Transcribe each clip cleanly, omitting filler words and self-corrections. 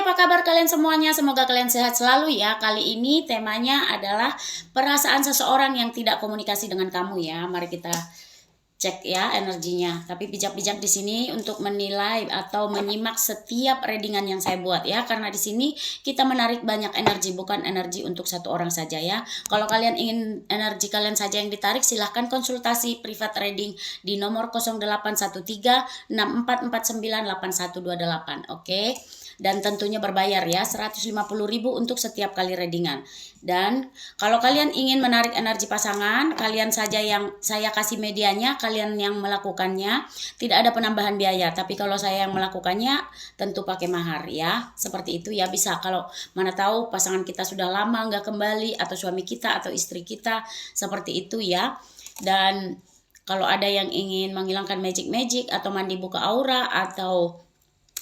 apa kabar kalian semuanya? Semoga kalian sehat selalu ya. Kali ini temanya adalah perasaan seseorang yang tidak komunikasi dengan kamu ya. Mari kita cek ya energinya. Tapi bijak-bijak di sini untuk menilai atau menyimak setiap readingan yang saya buat ya. Karena di sini kita menarik banyak energi, bukan energi untuk satu orang saja ya. Kalau kalian ingin energi kalian saja yang ditarik, silahkan konsultasi private reading di nomor 0813 6449 8128. Oke. Dan tentunya berbayar ya, 150.000 untuk setiap kali readingan. Dan kalau kalian ingin menarik energi pasangan, kalian saja yang saya kasih medianya, kalian yang melakukannya, tidak ada penambahan biaya. Tapi kalau saya yang melakukannya, tentu pakai mahar ya. Seperti itu ya, bisa. Kalau mana tahu pasangan kita sudah lama nggak kembali, atau suami kita atau istri kita, seperti itu ya. Dan kalau ada yang ingin menghilangkan magic atau mandi buka aura, atau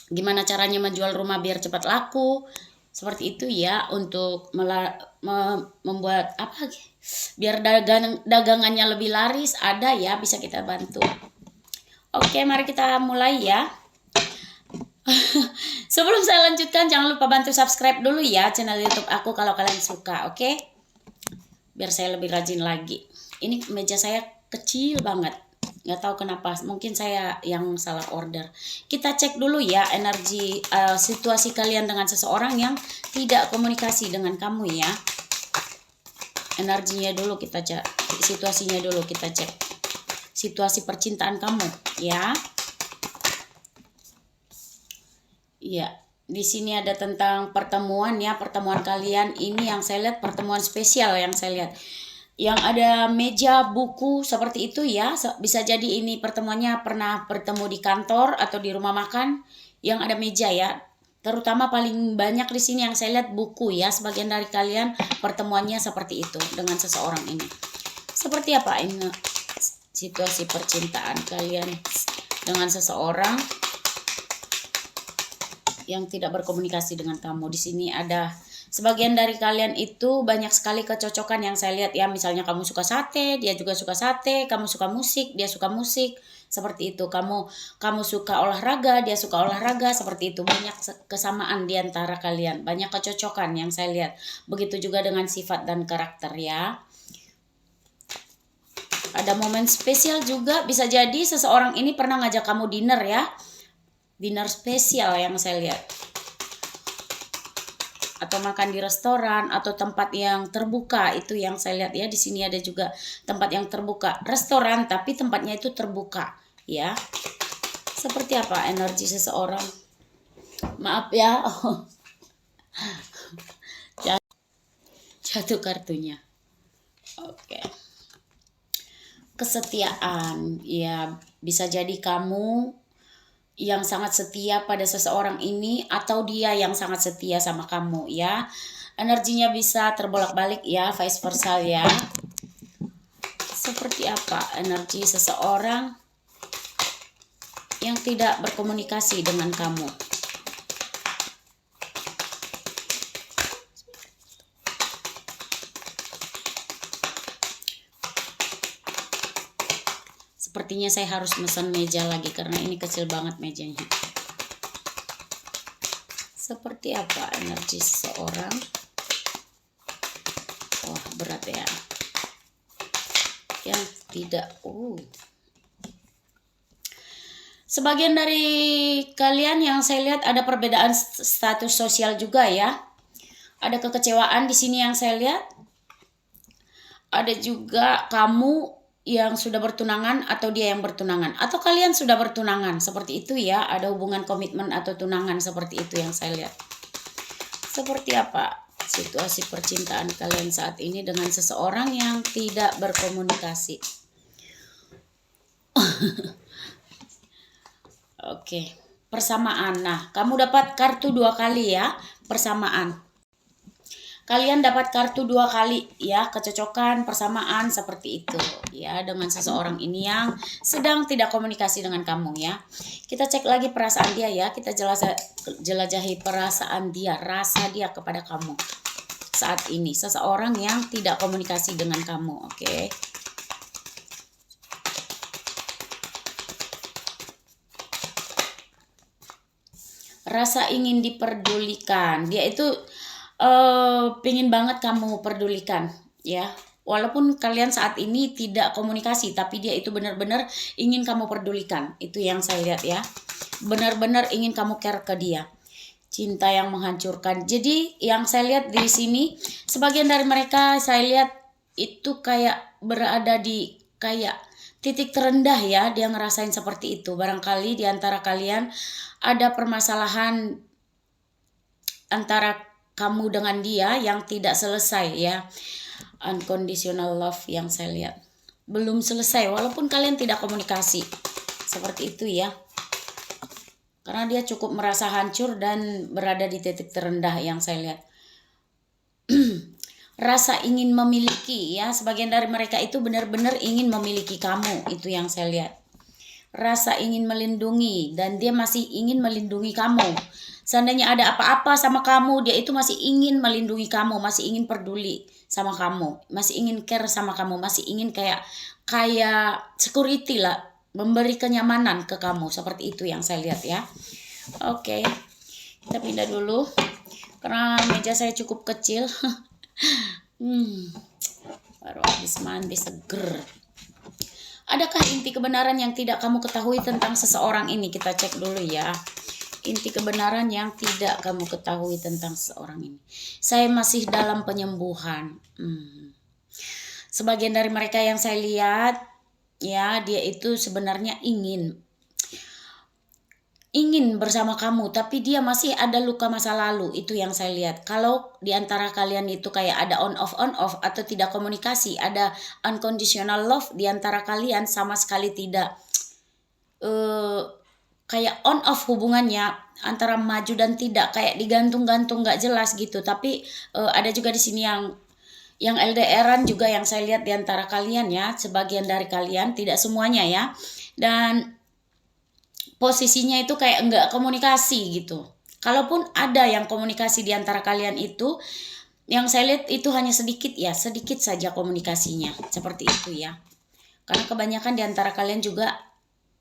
gimana caranya menjual rumah biar cepat laku, seperti itu ya, untuk membuat apa biar dagangannya lebih laris, ada ya, bisa kita bantu. Oke, mari kita mulai ya. Sebelum saya lanjutkan, jangan lupa bantu subscribe dulu ya channel YouTube aku kalau kalian suka, oke? Biar saya lebih rajin lagi. Ini meja saya kecil banget, nggak tahu kenapa, mungkin saya yang salah order. Kita cek dulu ya energi situasi kalian dengan seseorang yang tidak komunikasi dengan kamu ya. Energinya dulu kita cek, situasinya dulu kita cek, situasi percintaan kamu ya. Iya, di sini ada tentang pertemuan ya, pertemuan kalian ini yang saya lihat pertemuan spesial yang saya lihat. Yang ada meja, buku, seperti itu ya. Bisa jadi ini pertemuannya pernah bertemu di kantor atau di rumah makan yang ada meja ya. Terutama paling banyak di sini yang saya lihat buku ya. Sebagian dari kalian pertemuannya seperti itu dengan seseorang ini. Seperti apa ini situasi percintaan kalian dengan seseorang yang tidak berkomunikasi dengan kamu. Di sini ada sebagian dari kalian itu banyak sekali kecocokan yang saya lihat ya. Misalnya kamu suka sate, dia juga suka sate. Kamu suka musik, dia suka musik. Seperti itu. Kamu suka olahraga, dia suka olahraga. Seperti itu. Banyak kesamaan di antara kalian. Banyak kecocokan yang saya lihat. Begitu juga dengan sifat dan karakter ya. Ada momen spesial juga. Bisa jadi seseorang ini pernah ngajak kamu dinner ya. Dinner spesial yang saya lihat. Atau makan di restoran atau tempat yang terbuka, itu yang saya lihat ya. Di sini ada juga tempat yang terbuka, restoran tapi tempatnya itu terbuka ya. Seperti apa energi seseorang? Maaf ya, jatuh kartunya. Oke. Kesetiaan ya, bisa jadi kamu yang sangat setia pada seseorang ini, atau dia yang sangat setia sama kamu ya. Energinya bisa terbolak-balik ya, vice versa ya. Seperti apa energi seseorang yang tidak berkomunikasi dengan kamu? Sepertinya saya harus pesan meja lagi karena ini kecil banget mejanya. Seperti apa energi seseorang? Wah, berat ya. Yang tidak. Sebagian dari kalian yang saya lihat ada perbedaan status sosial juga ya. Ada kekecewaan di sini yang saya lihat. Ada juga kamu yang sudah bertunangan atau dia yang bertunangan, atau kalian sudah bertunangan, seperti itu ya. Ada hubungan komitmen atau tunangan, seperti itu yang saya lihat. Seperti apa situasi percintaan kalian saat ini dengan seseorang yang tidak berkomunikasi? Oke, persamaan. Nah, kamu dapat kartu 2 kali ya, persamaan. Kalian dapat kartu 2 kali ya, kecocokan, persamaan, seperti itu ya, dengan seseorang ini yang sedang tidak komunikasi dengan kamu ya. Kita cek lagi perasaan dia ya, kita jelajahi perasaan dia, rasa dia kepada kamu saat ini, seseorang yang tidak komunikasi dengan kamu. Oke. rasa ingin diperdulikan. Dia itu pingin banget kamu pedulikan, ya. Walaupun kalian saat ini tidak komunikasi, tapi dia itu benar-benar ingin kamu pedulikan. Itu yang saya lihat ya. Benar-benar ingin kamu care ke dia. Cinta yang menghancurkan. Jadi yang saya lihat di sini, sebagian dari mereka saya lihat itu kayak berada di kayak titik terendah ya. Dia ngerasain seperti itu. Barangkali di antara kalian ada permasalahan antara kamu dengan dia yang tidak selesai ya. Unconditional love yang saya lihat belum selesai walaupun kalian tidak komunikasi. Seperti itu ya. Karena dia cukup merasa hancur dan berada di titik terendah yang saya lihat. Rasa ingin memiliki ya. Sebagian dari mereka itu benar-benar ingin memiliki kamu. Itu yang saya lihat. Rasa ingin melindungi dan dia masih ingin melindungi kamu. Seandainya ada apa-apa sama kamu, dia itu masih ingin melindungi kamu, masih ingin peduli sama kamu, masih ingin care sama kamu, masih ingin kayak security lah, memberi kenyamanan ke kamu. Seperti itu yang saya lihat ya. Oke, kita pindah dulu karena meja saya cukup kecil. Baru habis mandi seger. Adakah inti kebenaran yang tidak kamu ketahui tentang seseorang ini? Kita cek dulu ya. Inti kebenaran yang tidak kamu ketahui tentang seseorang ini. Saya masih dalam penyembuhan. Sebagian dari mereka yang saya lihat, ya dia itu sebenarnya ingin bersama kamu, tapi dia masih ada luka masa lalu. Itu yang saya lihat. Kalau di antara kalian itu kayak ada on off atau tidak komunikasi, ada unconditional love di antara kalian sama sekali tidak kayak on off hubungannya, antara maju dan tidak, kayak digantung-gantung nggak jelas gitu. Tapi ada juga di sini yang LDRan juga yang saya lihat di antara kalian ya, sebagian dari kalian, tidak semuanya ya. Dan posisinya itu kayak nggak komunikasi gitu. Kalaupun ada yang komunikasi di antara kalian itu, yang saya lihat itu hanya sedikit ya, sedikit saja komunikasinya. Seperti itu ya. Karena kebanyakan di antara kalian juga,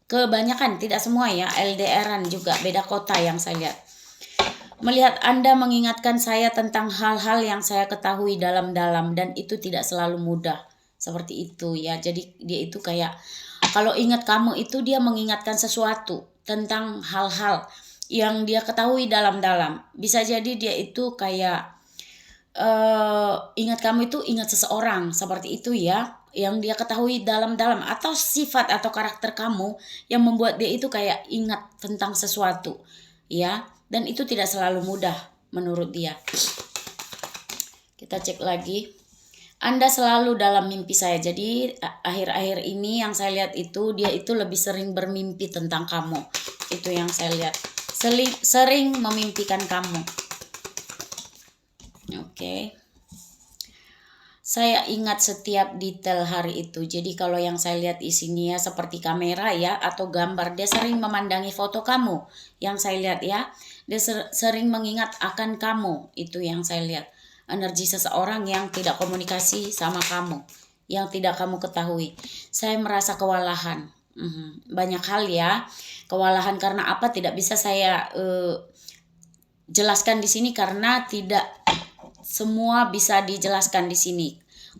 kebanyakan tidak semua ya, LDRan juga, beda kota yang saya lihat. Melihat Anda mengingatkan saya tentang hal-hal yang saya ketahui dalam-dalam dan itu tidak selalu mudah. Seperti itu ya. Jadi dia itu kayak kalau ingat kamu itu dia mengingatkan sesuatu tentang hal-hal yang dia ketahui dalam-dalam. Bisa jadi dia itu kayak ingat kamu itu ingat seseorang seperti itu ya, yang dia ketahui dalam-dalam, atau sifat atau karakter kamu yang membuat dia itu kayak ingat tentang sesuatu ya, dan itu tidak selalu mudah menurut dia. Kita cek lagi. Anda selalu dalam mimpi saya. Jadi akhir-akhir ini yang saya lihat itu dia itu lebih sering bermimpi tentang kamu. Itu yang saya lihat. Sering memimpikan kamu. Oke. Saya ingat setiap detail hari itu. Jadi kalau yang saya lihat isinya seperti kamera ya atau gambar, dia sering memandangi foto kamu. Yang saya lihat ya, dia sering mengingat akan kamu. Itu yang saya lihat. Energi seseorang yang tidak komunikasi sama kamu, yang tidak kamu ketahui. Saya merasa kewalahan. Banyak hal ya. Kewalahan karena apa? Tidak bisa saya jelaskan di sini karena tidak semua bisa dijelaskan di sini.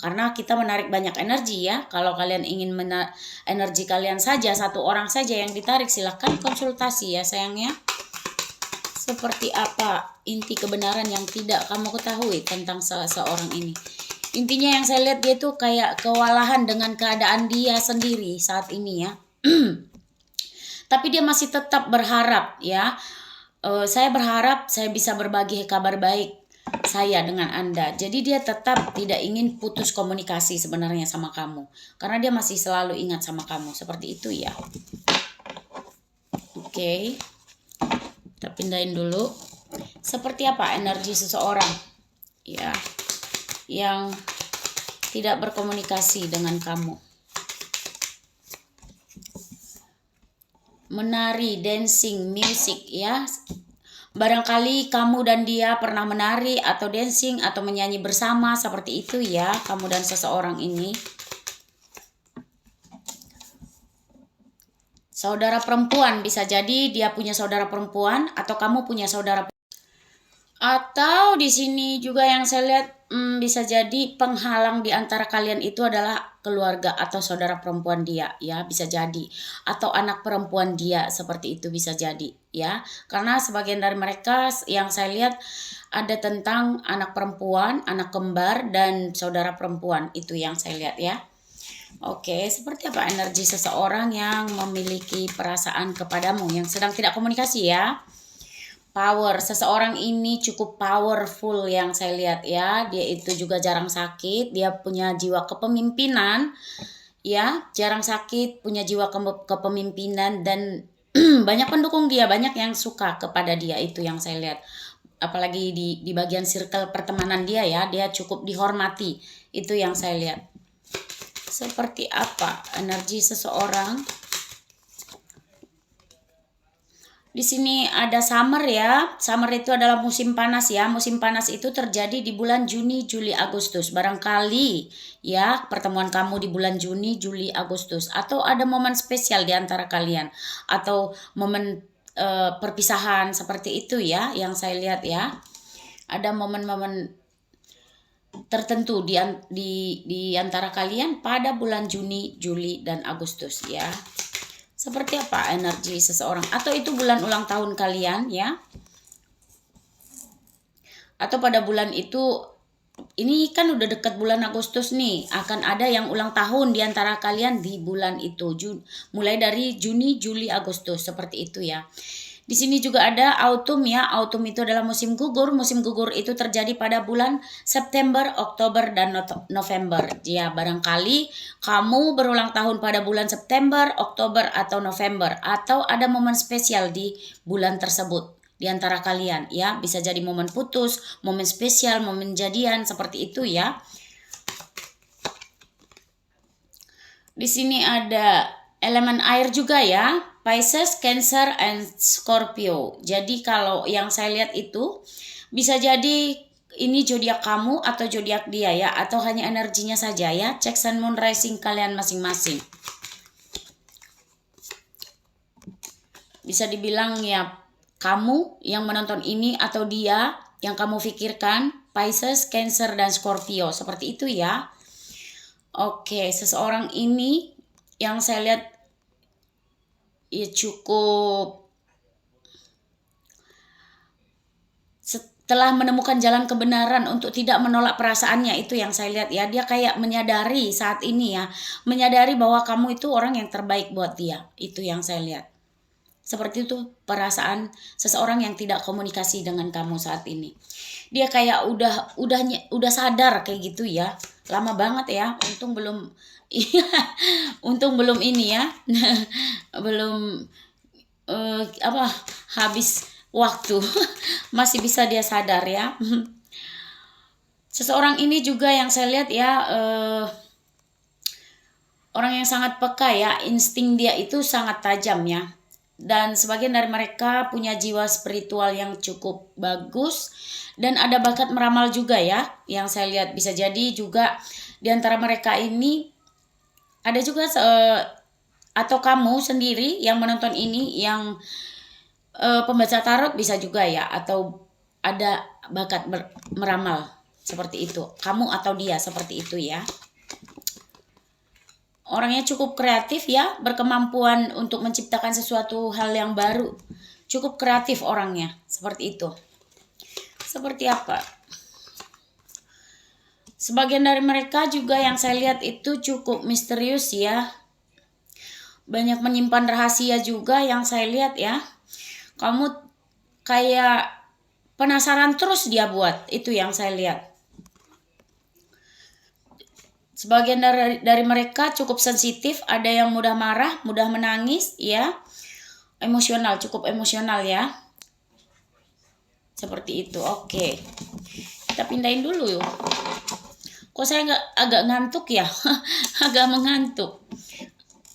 Karena kita menarik banyak energi ya. Kalau kalian ingin energi kalian saja, satu orang saja yang ditarik, silahkan konsultasi ya sayangnya. Seperti apa inti kebenaran yang tidak kamu ketahui tentang seseorang ini? Intinya yang saya lihat dia tuh kayak kewalahan dengan keadaan dia sendiri saat ini ya. Tapi dia masih tetap berharap ya. Saya berharap saya bisa berbagi kabar baik saya dengan Anda. Jadi dia tetap tidak ingin putus komunikasi sebenarnya sama kamu. Karena dia masih selalu ingat sama kamu. Seperti itu ya. Oke. Kita pindahin dulu. Seperti apa energi seseorang ya yang tidak berkomunikasi dengan kamu? Menari, dancing, music ya. Barangkali kamu dan dia pernah menari atau dancing atau menyanyi bersama, seperti itu ya, kamu dan seseorang ini. Saudara perempuan, bisa jadi dia punya saudara perempuan atau kamu punya saudara. Atau di sini juga yang saya lihat bisa jadi penghalang di antara kalian itu adalah keluarga atau saudara perempuan dia, ya, bisa jadi. Atau anak perempuan dia, seperti itu bisa jadi, ya. Karena sebagian dari mereka yang saya lihat ada tentang anak perempuan, anak kembar, dan saudara perempuan. Itu yang saya lihat, ya. Oke, seperti apa energi seseorang yang memiliki perasaan kepadamu yang sedang tidak komunikasi, ya? Power, seseorang ini cukup powerful yang saya lihat, ya. Dia itu juga jarang sakit, dia punya jiwa kepemimpinan, ya, jarang sakit, punya jiwa kepemimpinan, dan banyak pendukung dia, banyak yang suka kepada dia, itu yang saya lihat. Apalagi di bagian circle pertemanan dia, ya, dia cukup dihormati, itu yang saya lihat. Seperti apa energi seseorang? Di sini ada summer, ya. Summer itu adalah musim panas, ya. Musim panas itu terjadi di bulan Juni, Juli, Agustus. Barangkali, ya, pertemuan kamu di bulan Juni, Juli, Agustus. Atau ada momen spesial di antara kalian. Atau momen perpisahan seperti itu, ya, yang saya lihat, ya. Ada momen-momen tertentu di antara kalian pada bulan Juni, Juli, dan Agustus, ya. Seperti apa energi seseorang? Atau itu bulan ulang tahun kalian, ya. Atau pada bulan itu, ini kan udah dekat bulan Agustus nih, akan ada yang ulang tahun di antara kalian di bulan itu. Mulai dari Juni, Juli, Agustus, seperti itu, ya. Di sini juga ada autumn, ya. Autumn itu adalah musim gugur. Musim gugur itu terjadi pada bulan September, Oktober, dan November. Ya, barangkali kamu berulang tahun pada bulan September, Oktober, atau November. Atau ada momen spesial di bulan tersebut di antara kalian, ya. Bisa jadi momen putus, momen spesial, momen jadian, seperti itu, ya. Di sini ada elemen air juga, ya. Pisces, Cancer, and Scorpio. Jadi kalau yang saya lihat itu bisa jadi ini zodiak kamu atau zodiak dia, ya, atau hanya energinya saja, ya. Cek sun moon rising kalian masing-masing. Bisa dibilang, ya, kamu yang menonton ini atau dia yang kamu pikirkan Pisces, Cancer, dan Scorpio, seperti itu, ya. Oke, seseorang ini yang saya lihat ya cukup setelah menemukan jalan kebenaran untuk tidak menolak perasaannya, itu yang saya lihat, ya. Dia kayak menyadari saat ini, ya, menyadari bahwa kamu itu orang yang terbaik buat dia, itu yang saya lihat. Seperti itu perasaan seseorang yang tidak komunikasi dengan kamu saat ini. Dia kayak udah sadar kayak gitu, ya. Lama banget, ya. Untung belum untung belum ini, ya. belum habis waktu. Masih bisa dia sadar, ya. Seseorang ini juga yang saya lihat, ya, orang yang sangat peka, ya. Insting dia itu sangat tajam, ya. Dan sebagian dari mereka punya jiwa spiritual yang cukup bagus dan ada bakat meramal juga, ya. Yang saya lihat bisa jadi juga di antara mereka ini ada juga atau kamu sendiri yang menonton ini yang pembaca tarot bisa juga, ya, atau ada bakat meramal seperti itu. Kamu atau dia seperti itu, ya. Orangnya cukup kreatif, ya, berkemampuan untuk menciptakan sesuatu hal yang baru. Cukup kreatif orangnya, seperti itu. Seperti apa? Sebagian dari mereka juga yang saya lihat itu cukup misterius, ya. Banyak menyimpan rahasia juga yang saya lihat, ya. Kamu kayak penasaran terus dia buat, itu yang saya lihat. Sebagian dari mereka cukup sensitif, ada yang mudah marah, mudah menangis, ya. Emosional, cukup emosional, ya. Seperti itu. Oke. Kita pindahin dulu yuk. Kok saya agak ngantuk, ya? Agak mengantuk.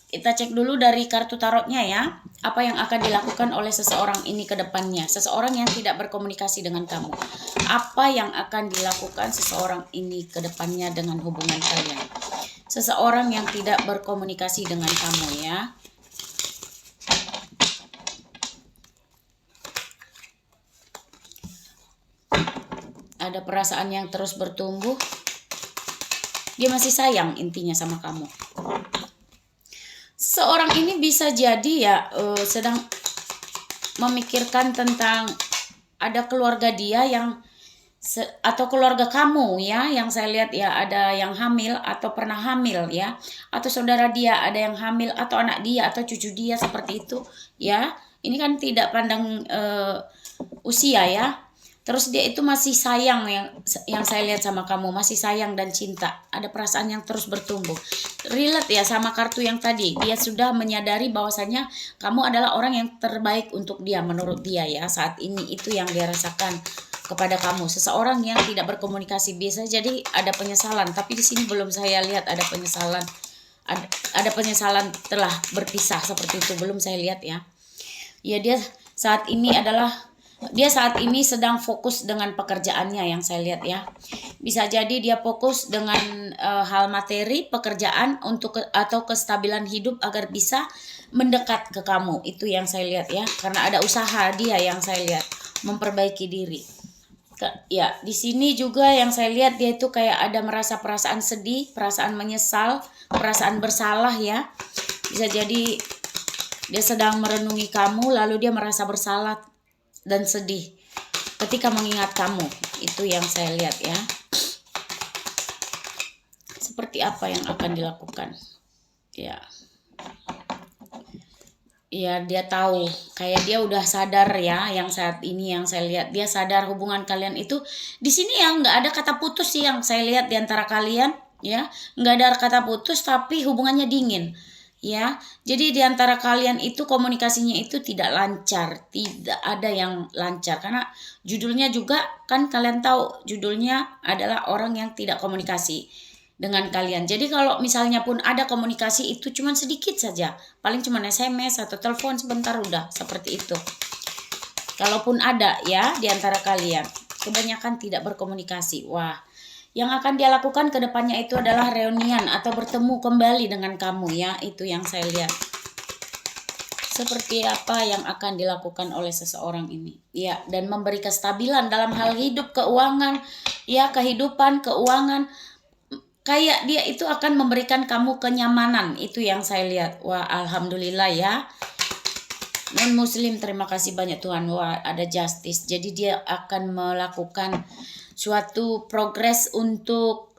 Kita cek dulu dari kartu tarotnya, ya. Apa yang akan dilakukan oleh seseorang ini ke depannya. Seseorang yang tidak berkomunikasi dengan kamu. Apa yang akan dilakukan seseorang ini ke depannya dengan hubungan kalian. Seseorang yang tidak berkomunikasi dengan kamu, ya. Ada perasaan yang terus bertumbuh. Dia masih sayang intinya sama kamu. Seorang ini bisa jadi ya sedang memikirkan tentang ada keluarga dia yang atau keluarga kamu ya, yang saya lihat ya, ada yang hamil atau pernah hamil ya, atau saudara dia ada yang hamil, atau anak dia atau cucu dia, seperti itu ya. Ini kan tidak pandang usia ya. Terus dia itu masih sayang, yang saya lihat sama kamu, masih sayang dan cinta. Ada perasaan yang terus bertumbuh. Relate ya sama kartu yang tadi. Dia sudah menyadari bahwasanya kamu adalah orang yang terbaik untuk dia menurut dia ya saat ini. Itu yang dia rasakan kepada kamu. Seseorang yang tidak berkomunikasi, biasa jadi ada penyesalan, tapi di sini belum saya lihat ada penyesalan. Ada penyesalan telah berpisah seperti itu, belum saya lihat ya. Ya dia saat ini sedang fokus dengan pekerjaannya yang saya lihat ya. Bisa jadi dia fokus dengan hal materi, pekerjaan atau kestabilan hidup agar bisa mendekat ke kamu. Itu yang saya lihat ya. Karena ada usaha dia yang saya lihat memperbaiki diri. Ya, di sini juga yang saya lihat dia itu kayak ada merasa perasaan sedih, perasaan menyesal, perasaan bersalah ya. Bisa jadi dia sedang merenungi kamu lalu dia merasa bersalah dan sedih ketika mengingat kamu. Itu yang saya lihat ya. Seperti apa yang akan dilakukan? Ya dia tahu, kayak dia udah sadar ya, yang saat ini yang saya lihat dia sadar hubungan kalian itu di sini ya nggak ada kata putus sih yang saya lihat di antara kalian ya, nggak ada kata putus tapi hubungannya dingin ya. Jadi di antara kalian itu komunikasinya itu tidak lancar, tidak ada yang lancar karena judulnya juga kan kalian tahu judulnya adalah orang yang tidak komunikasi dengan kalian. Jadi kalau misalnya pun ada komunikasi itu cuman sedikit saja, paling cuman SMS atau telepon sebentar udah, seperti itu. Kalaupun ada ya di antara kalian, kebanyakan tidak berkomunikasi. Wah, yang akan dia lakukan ke depannya itu adalah reunian atau bertemu kembali dengan kamu ya, itu yang saya lihat. Seperti apa yang akan dilakukan oleh seseorang ini ya, dan memberi kestabilan dalam hal hidup, keuangan ya, kehidupan, keuangan. Kayak dia itu akan memberikan kamu kenyamanan, itu yang saya lihat. Wah, alhamdulillah ya. Non muslim terima kasih banyak Tuhan. Wah, ada justice. Jadi dia akan melakukan suatu progres untuk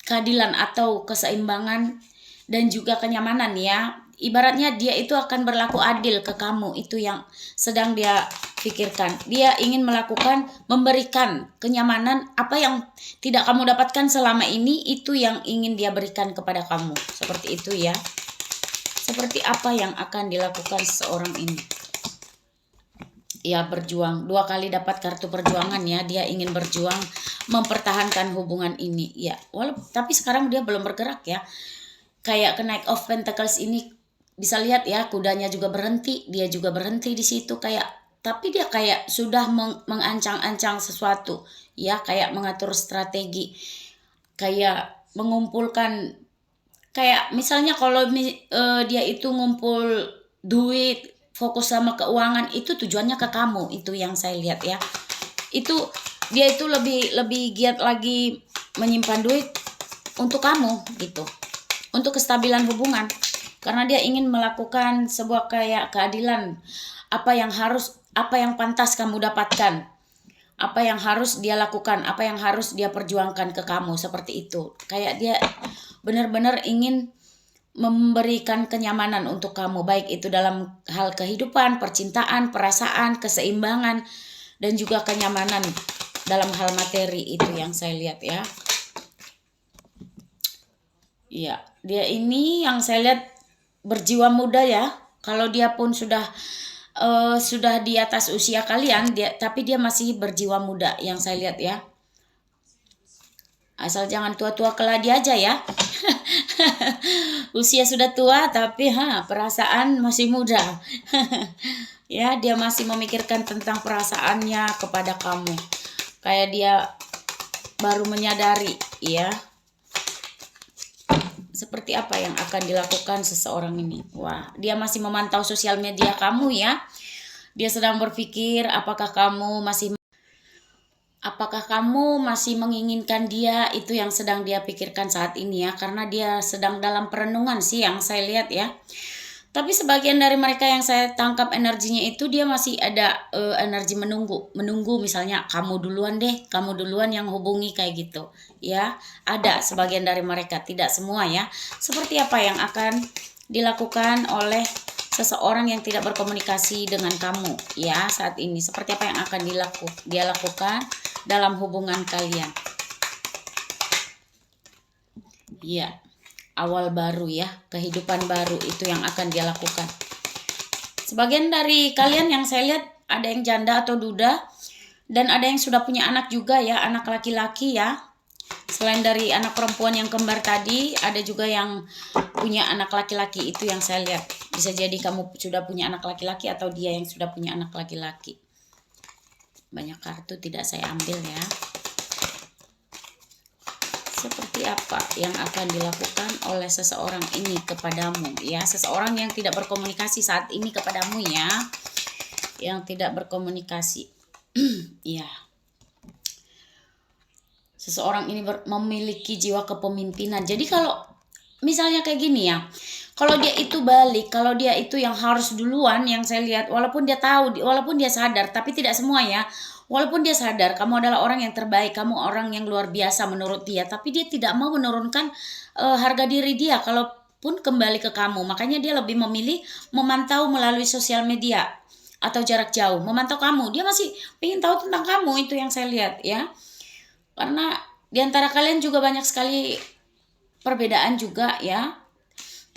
keadilan atau keseimbangan dan juga kenyamanan ya. Ibaratnya dia itu akan berlaku adil ke kamu, itu yang sedang dia pikirkan. Dia ingin memberikan kenyamanan, apa yang tidak kamu dapatkan selama ini, itu yang ingin dia berikan kepada kamu. Seperti itu ya. Seperti apa yang akan dilakukan seseorang ini? Ya, berjuang. 2 kali dapat kartu perjuangan ya. Dia ingin berjuang mempertahankan hubungan ini ya. Tapi sekarang dia belum bergerak ya. Kayak Knight of Pentacles ini bisa lihat ya, kudanya juga berhenti, dia juga berhenti di situ tapi dia kayak sudah mengancang-ancang sesuatu ya, kayak mengatur strategi, kayak mengumpulkan, kayak misalnya kalau dia itu ngumpul duit, fokus sama keuangan, itu tujuannya ke kamu, itu yang saya lihat ya. Itu dia itu lebih giat lagi menyimpan duit untuk kamu gitu, untuk kestabilan hubungan. Karena dia ingin melakukan sebuah kayak keadilan, apa yang pantas kamu dapatkan, apa yang harus dia lakukan, apa yang harus dia perjuangkan ke kamu, seperti itu. Kayak dia benar-benar ingin memberikan kenyamanan untuk kamu, baik itu dalam hal kehidupan, percintaan, perasaan, keseimbangan, dan juga kenyamanan dalam hal materi, itu yang saya lihat ya. Iya, dia ini yang saya lihat berjiwa muda ya. Kalau dia pun sudah di atas usia kalian, tapi dia masih berjiwa muda yang saya lihat ya. Asal jangan tua-tua keladi aja ya. Usia sudah tua tapi perasaan masih muda. Ya, dia masih memikirkan tentang perasaannya kepada kamu. Kayak dia baru menyadari ya. Seperti apa yang akan dilakukan seseorang ini? Wah, dia masih memantau sosial media kamu ya. Dia sedang berpikir apakah kamu masih Apakah kamu masih menginginkan dia? Itu yang sedang dia pikirkan saat ini ya, karena dia sedang dalam perenungan sih yang saya lihat ya. Tapi sebagian dari mereka yang saya tangkap energinya itu dia masih ada energi menunggu misalnya kamu duluan deh, kamu duluan yang hubungi kayak gitu ya. Ada sebagian dari mereka, tidak semua ya. Seperti apa yang akan dilakukan oleh seseorang yang tidak berkomunikasi dengan kamu ya saat ini? Seperti apa yang akan dia lakukan dalam hubungan kalian? Iya, awal baru ya, kehidupan baru itu yang akan dia lakukan. Sebagian dari kalian yang saya lihat ada yang janda atau duda, dan ada yang sudah punya anak juga ya, anak laki-laki ya. Selain dari anak perempuan yang kembar tadi, ada juga yang punya anak laki-laki. Itu yang saya lihat. Bisa jadi kamu sudah punya anak laki-laki atau dia yang sudah punya anak laki-laki. Banyak kartu tidak saya ambil ya. Seperti apa yang akan dilakukan oleh seseorang ini kepadamu ya, seseorang yang tidak berkomunikasi saat ini kepadamu ya, yang tidak berkomunikasi. Ya, seseorang ini memiliki jiwa kepemimpinan. Jadi kalau misalnya kayak gini ya, kalau dia itu balik, kalau dia itu yang harus duluan, yang saya lihat, walaupun dia tahu, walaupun dia sadar, tapi tidak semua ya. Walaupun dia sadar kamu adalah orang yang terbaik, kamu orang yang luar biasa menurut dia, tapi dia tidak mau menurunkan harga diri dia kalaupun kembali ke kamu. Makanya dia lebih memilih memantau melalui sosial media atau jarak jauh, memantau kamu. Dia masih ingin tahu tentang kamu, itu yang saya lihat ya. Karena diantara kalian juga banyak sekali perbedaan juga ya.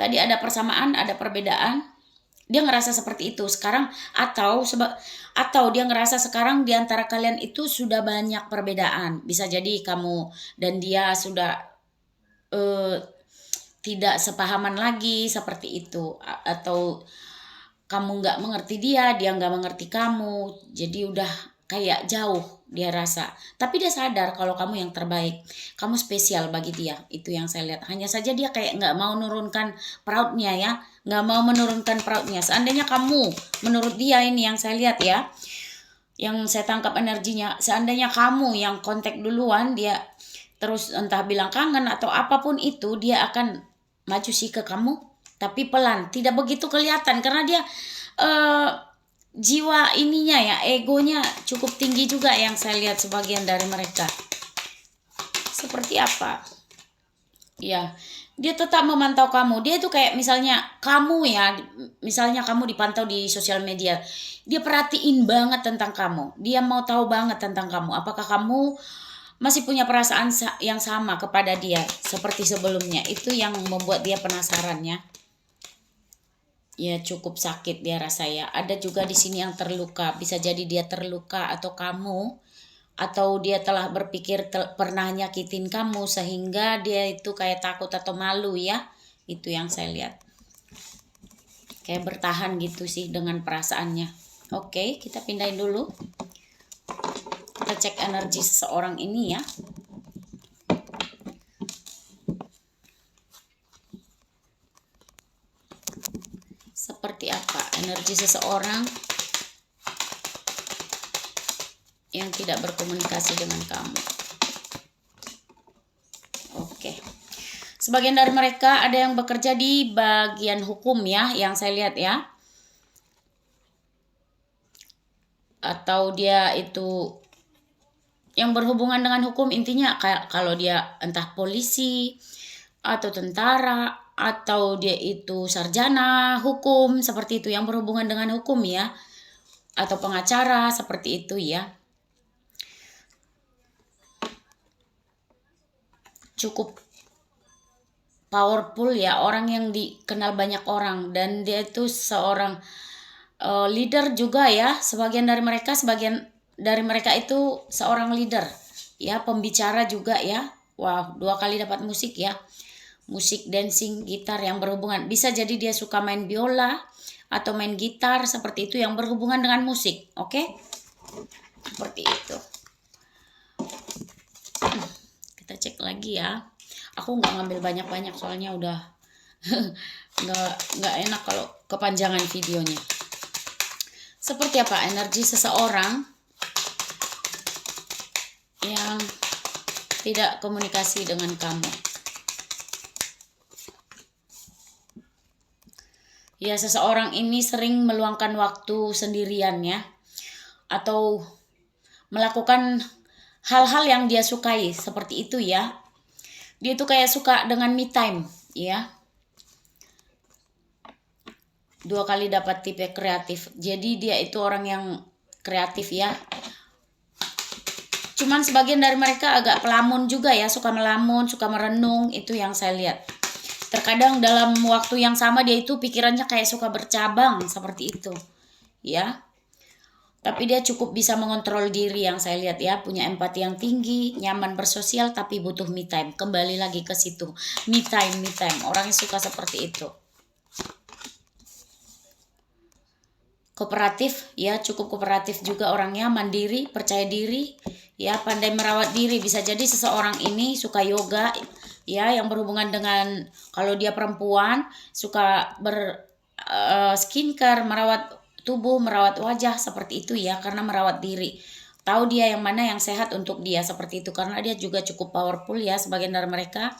Tadi ada persamaan, ada perbedaan. Dia ngerasa seperti itu sekarang, atau dia ngerasa sekarang diantara kalian itu sudah banyak perbedaan. Bisa jadi kamu dan dia sudah tidak sepahaman lagi seperti itu, atau kamu nggak mengerti dia nggak mengerti kamu, jadi udah kayak jauh dia rasa. Tapi dia sadar kalau kamu yang terbaik, kamu spesial bagi dia. Itu yang saya lihat. Hanya saja dia kayak nggak mau menurunkan proudnya ya, nggak mau menurunkan proudnya. Seandainya kamu, menurut dia ini yang saya lihat ya, yang saya tangkap energinya, seandainya kamu yang kontak duluan, dia terus entah bilang kangen atau apapun itu, dia akan maju sih ke kamu, tapi pelan, tidak begitu kelihatan karena dia jiwa ininya ya, egonya cukup tinggi juga yang saya lihat sebagian dari mereka. Seperti apa? Ya, dia tetap memantau kamu. Dia itu kayak misalnya kamu ya, misalnya kamu dipantau di sosial media, dia perhatiin banget tentang kamu. Dia mau tahu banget tentang kamu. Apakah kamu masih punya perasaan yang sama kepada dia seperti sebelumnya? Itu yang membuat dia penasaran ya. Ya cukup sakit dia rasa ya. Ada juga di sini yang terluka. Bisa jadi dia terluka atau kamu, atau dia telah berpikir pernah nyakitin kamu sehingga dia itu kayak takut atau malu ya. Itu yang saya lihat. Kayak bertahan gitu sih dengan perasaannya. Oke, kita pindahin dulu. Kita cek energi seseorang ini ya. Seperti apa energi seseorang yang tidak berkomunikasi dengan kamu? Oke. Sebagian dari mereka ada yang bekerja di bagian hukum ya, yang saya lihat ya. Atau dia itu yang berhubungan dengan hukum, intinya kayak kalau dia entah polisi atau tentara atau dia itu sarjana hukum, seperti itu yang berhubungan dengan hukum ya, atau pengacara seperti itu ya. Cukup powerful ya, orang yang dikenal banyak orang, dan dia itu seorang leader juga ya. Sebagian dari mereka itu seorang leader ya, pembicara juga ya. Wow, 2 kali dapat musik ya. Musik, dancing, gitar yang berhubungan. Bisa jadi dia suka main biola atau main gitar seperti itu yang berhubungan dengan musik. Oke? Seperti itu. Kita cek lagi ya. Aku nggak ngambil banyak-banyak soalnya udah nggak enak kalau kepanjangan videonya. Seperti apa energi seseorang yang tidak komunikasi dengan kamu. Ya, seseorang ini sering meluangkan waktu sendirian ya, atau melakukan hal-hal yang dia sukai seperti itu ya. Dia tuh kayak suka dengan me time ya. 2 kali dapat tipe kreatif. Jadi dia itu orang yang kreatif ya. Cuman sebagian dari mereka agak pelamun juga ya, suka melamun, suka merenung, itu yang saya lihat. Terkadang dalam waktu yang sama dia itu pikirannya kayak suka bercabang seperti itu. Ya. Tapi dia cukup bisa mengontrol diri yang saya lihat ya, punya empati yang tinggi, nyaman bersosial tapi butuh me time. Kembali lagi ke situ. Me time, me time. Orangnya suka seperti itu. Kooperatif ya, cukup kooperatif juga orangnya, mandiri, percaya diri, ya, pandai merawat diri. Bisa jadi seseorang ini suka yoga ya, yang berhubungan dengan, kalau dia perempuan suka skincare, merawat tubuh, merawat wajah seperti itu ya, karena merawat diri. Tahu dia yang mana yang sehat untuk dia seperti itu, karena dia juga cukup powerful ya, sebagian dari mereka.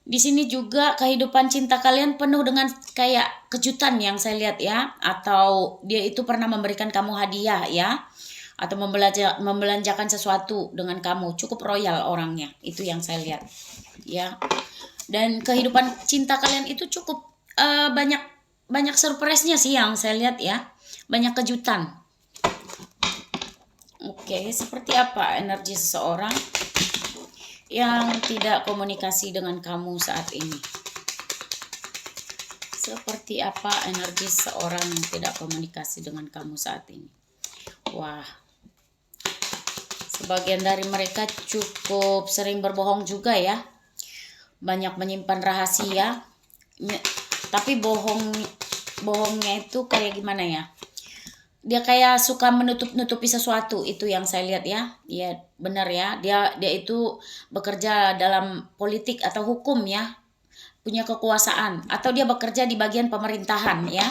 Di sini juga kehidupan cinta kalian penuh dengan kayak kejutan yang saya lihat ya, atau dia itu pernah memberikan kamu hadiah ya, atau membelanjakan sesuatu dengan kamu. Cukup royal orangnya, itu yang saya lihat ya. Dan kehidupan cinta kalian itu cukup banyak surprise-nya sih yang saya lihat ya, banyak kejutan. Oke, seperti apa energi seseorang yang tidak komunikasi dengan kamu saat ini? Seperti apa energi seseorang yang tidak komunikasi dengan kamu saat ini? Wah, sebagian dari mereka cukup sering berbohong juga ya, banyak menyimpan rahasia, tapi bohongnya itu kayak gimana ya, dia kayak suka menutupi sesuatu, itu yang saya lihat ya. Ya benar ya, dia itu bekerja dalam politik atau hukum ya, punya kekuasaan, atau dia bekerja di bagian pemerintahan ya,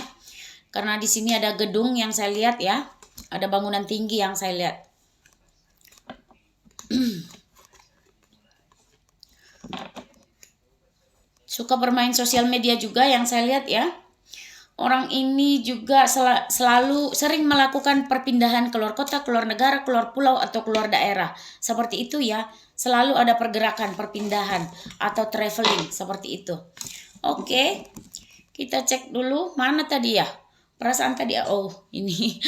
karena di sini ada gedung yang saya lihat ya, ada bangunan tinggi yang saya lihat. Suka bermain sosial media juga yang saya lihat ya. Orang ini juga selalu sering melakukan perpindahan keluar kota, keluar negara, keluar pulau, atau keluar daerah. Seperti itu ya. Selalu ada pergerakan, perpindahan, atau traveling. Seperti itu. Oke. Kita cek dulu. Mana tadi ya? Perasaan tadi ya. Oh, ini.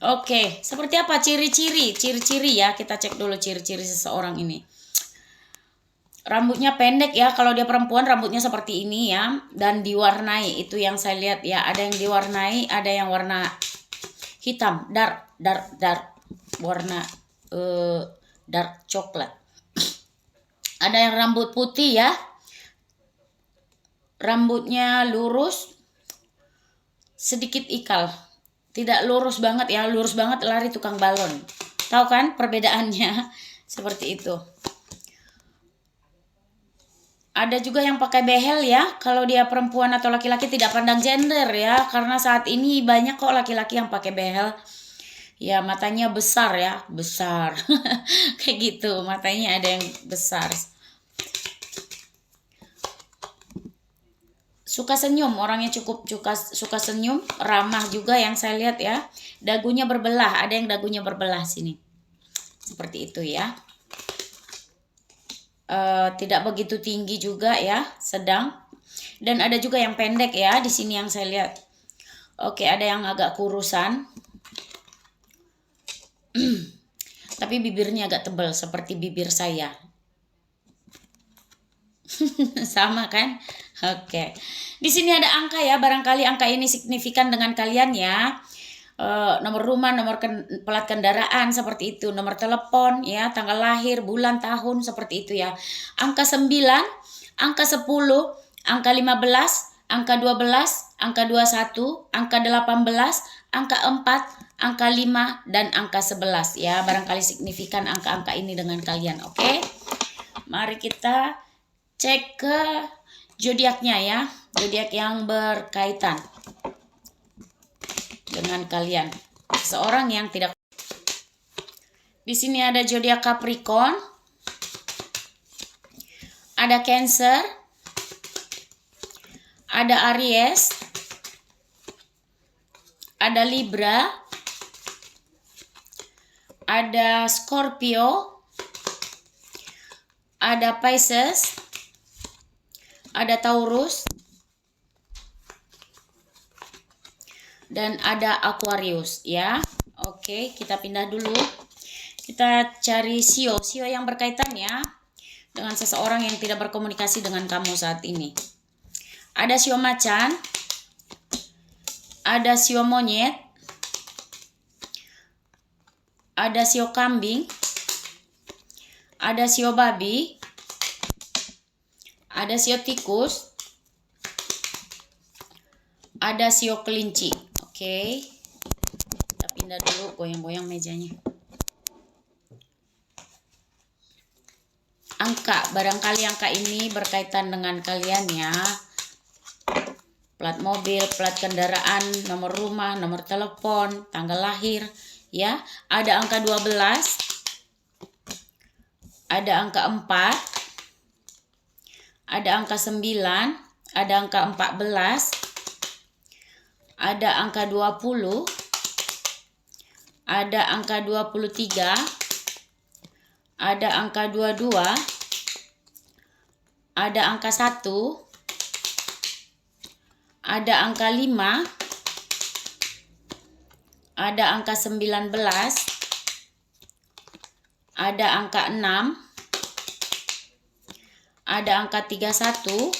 Oke. Seperti apa ciri-ciri? Ciri-ciri ya. Kita cek dulu ciri-ciri seseorang ini. Rambutnya pendek ya, kalau dia perempuan rambutnya seperti ini ya, dan diwarnai, itu yang saya lihat ya, ada yang diwarnai, ada yang warna hitam, dark warna dark coklat. Ada yang rambut putih ya, rambutnya lurus, sedikit ikal, tidak lurus banget ya, lurus banget lari tukang balon. Tahu kan perbedaannya? Seperti itu. Ada juga yang pakai behel ya, kalau dia perempuan atau laki-laki tidak pandang gender ya, karena saat ini banyak kok laki-laki yang pakai behel. Ya matanya besar ya, besar. Kayak gitu, matanya ada yang besar. Suka senyum, orangnya cukup suka senyum, ramah juga yang saya lihat ya. Dagunya berbelah, ada yang dagunya berbelah sini. Seperti itu ya. Tidak begitu tinggi juga ya, sedang, dan ada juga yang pendek ya di sini yang saya lihat. Oke, ada yang agak kurusan, tapi bibirnya agak tebal seperti bibir saya. Sama kan? Oke, di sini ada angka ya, barangkali angka ini signifikan dengan kalian ya. Nomor rumah, nomor plat kendaraan seperti itu, nomor telepon ya, tanggal lahir, bulan, tahun seperti itu ya. Angka 9, angka 10, angka 15, angka 12, angka 21, angka 18, angka 4, angka 5 dan angka 11 ya. Barangkali signifikan angka-angka ini dengan kalian. Oke. Mari kita cek ke zodiaknya ya. Zodiak yang berkaitan dengan kalian, seseorang yang tidak. Di sini ada zodiak Capricorn, ada Cancer, ada Aries, ada Libra, ada Scorpio, ada Pisces, ada Taurus, dan ada Aquarius ya. Oke, kita pindah dulu. Kita cari sio yang berkaitan ya dengan seseorang yang tidak berkomunikasi dengan kamu saat ini. Ada sio macan, ada sio monyet, ada sio kambing, ada sio babi, ada sio tikus, ada sio kelinci. Oke, kita pindah dulu, goyang-goyang mejanya. Angka, barangkali angka ini berkaitan dengan kalian ya. Plat mobil, plat kendaraan, nomor rumah, nomor telepon, tanggal lahir ya. Ada angka 12, ada angka 4, ada angka 9, ada angka 14, ada angka 20, ada angka 23, ada angka 22, ada angka 1, ada angka 5, ada angka 19, ada angka 6, ada angka 31,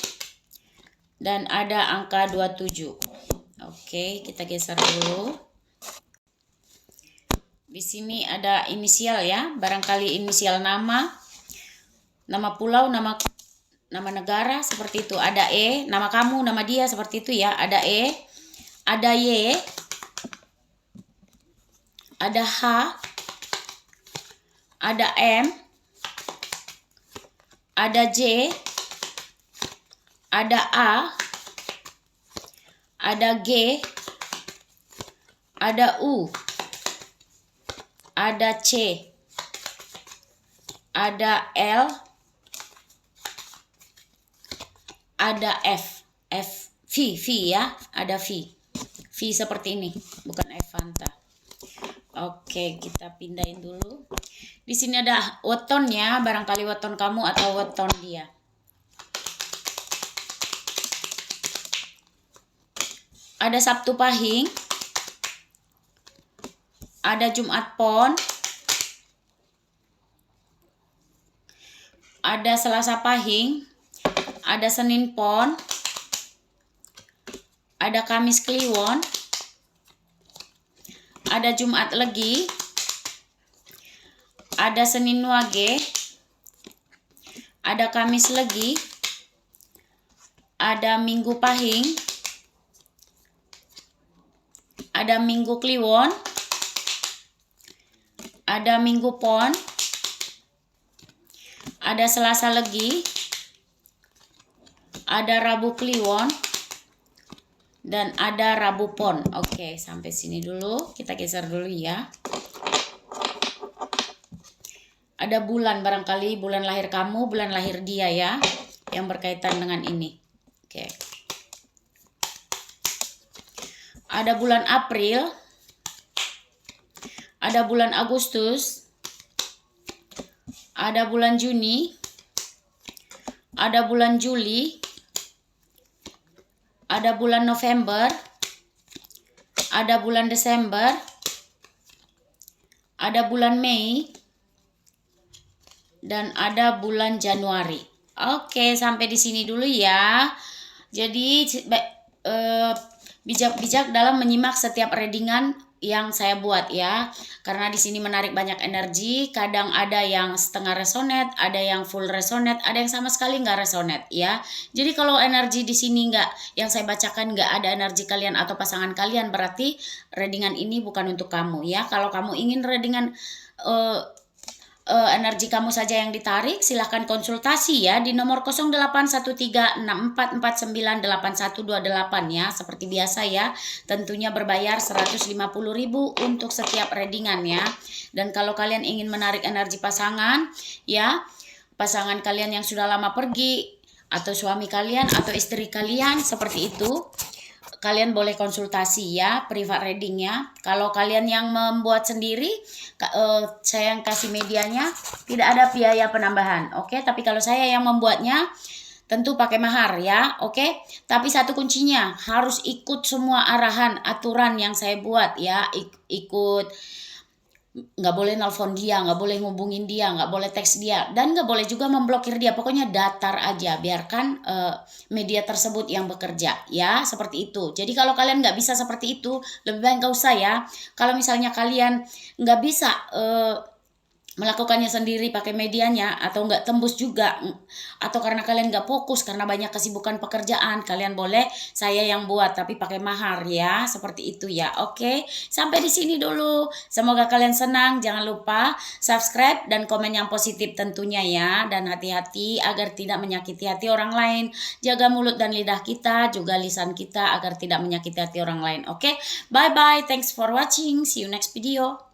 dan ada angka 27. Oke, kita geser dulu. Di sini ada inisial ya, barangkali inisial nama pulau, nama negara seperti itu. Ada E, nama kamu, nama dia seperti itu ya. Ada E, ada Y, ada H, ada M, ada J, ada A, ada G, ada U, ada C, ada L, ada F, V ya, ada V seperti ini, bukan F Fanta. Oke, kita pindahin dulu. Di sini ada wetonnya, barangkali weton kamu atau weton dia. Ada Sabtu Pahing, ada Jumat Pon, ada Selasa Pahing, ada Senin Pon, ada Kamis Kliwon, ada Jumat Legi, ada Senin Wage, ada Kamis Legi, ada Minggu Pahing, ada Minggu Kliwon, ada Minggu Pon, ada Selasa Legi, ada Rabu Kliwon, dan ada Rabu Pon. Oke, sampai sini dulu. Kita geser dulu ya. Ada bulan, barangkali bulan lahir kamu, bulan lahir dia ya, yang berkaitan dengan ini. Oke. Ada bulan April, ada bulan Agustus, ada bulan Juni, ada bulan Juli, ada bulan November, ada bulan Desember, ada bulan Mei, dan ada bulan Januari. Oke, sampai di sini dulu ya. Jadi bijak-bijak dalam menyimak setiap readingan yang saya buat ya, karena di sini menarik banyak energi. Kadang ada yang setengah resonate, ada yang full resonate, ada yang sama sekali nggak resonate ya. Jadi kalau energi di sini nggak, yang saya bacakan nggak ada energi kalian atau pasangan kalian, berarti readingan ini bukan untuk kamu ya. Kalau kamu ingin readingan energi kamu saja yang ditarik, silahkan konsultasi ya di nomor 081364498128 ya, seperti biasa ya. Tentunya berbayar 150.000 untuk setiap readingan ya. Dan kalau kalian ingin menarik energi pasangan ya, pasangan kalian yang sudah lama pergi, atau suami kalian atau istri kalian seperti itu, kalian boleh konsultasi ya, private readingnya. Kalau kalian yang membuat sendiri, saya yang kasih medianya, tidak ada biaya penambahan, oke? Tapi kalau saya yang membuatnya, tentu pakai mahar ya, oke? Tapi satu kuncinya, harus ikut semua arahan, aturan yang saya buat ya, ikut. Nggak boleh nelfon dia, nggak boleh ngubungin dia, nggak boleh teks dia, dan nggak boleh juga memblokir dia. Pokoknya datar aja, biarkan media tersebut yang bekerja ya, seperti itu. Jadi kalau kalian nggak bisa seperti itu, lebih baik nggak usah ya. Kalau misalnya kalian nggak bisa melakukannya sendiri pakai medianya, atau nggak tembus juga, atau karena kalian nggak fokus karena banyak kesibukan pekerjaan, kalian boleh saya yang buat tapi pakai mahar ya, seperti itu ya. Oke, sampai di sini dulu, semoga kalian senang. Jangan lupa subscribe dan komen yang positif tentunya ya, dan hati-hati agar tidak menyakiti hati orang lain. Jaga mulut dan lidah kita, juga lisan kita, agar tidak menyakiti hati orang lain. Oke, bye bye, thanks for watching, see you next video.